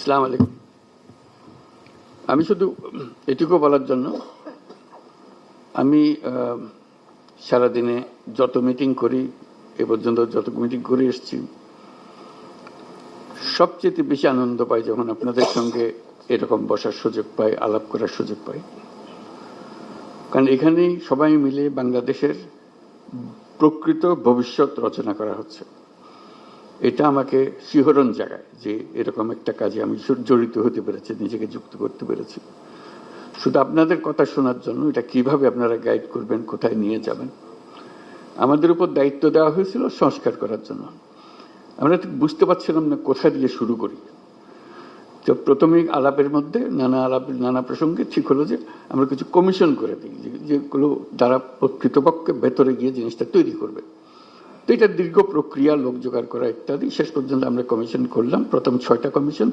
আসসালামু আলাইকুম। আমি শুধু এটুকু বলার জন্য, আমি সারাদিনে যত মিটিং করি, এ পর্যন্ত যত মিটিং করে এসেছি, সবচেয়ে বেশি আনন্দ পাই যখন আপনাদের সঙ্গে এরকম বসার সুযোগ পাই, আলাপ করার সুযোগ পাই। কারণ এখানেই সবাই মিলে বাংলাদেশের প্রকৃত ভবিষ্যৎ রচনা করা হচ্ছে। এটা আমাকে শিহরণ জাগায় যে এরকম একটা কাজে আমি জড়িত হতে পেরেছি, নিজেকে যুক্ত করতে পেরেছি। শুধু আপনাদের কথা শোনার জন্য, এটা কিভাবে আপনারা গাইড করবেন, কোথায় নিয়ে যাবেন। আমাদের উপর দায়িত্ব দেওয়া হয়েছিল সংস্কার করার জন্য। আমরা ঠিক বুঝতে পারছিলাম না কোথা দিয়ে শুরু করি। তো প্রথমেই আলাপের মধ্যে নানা প্রসঙ্গে ঠিক হলো যে আমরা কিছু কমিশন করে দিই, যেগুলো দ্বারা কর্তৃপক্ষে ভেতরে গিয়ে জিনিসটা তৈরি করবে। তো এটা দীর্ঘ প্রক্রিয়া, লোক জোগাড় করা ইত্যাদি। শেষ পর্যন্ত আমরা কমিশন করলাম, প্রথম 6টা কমিশন,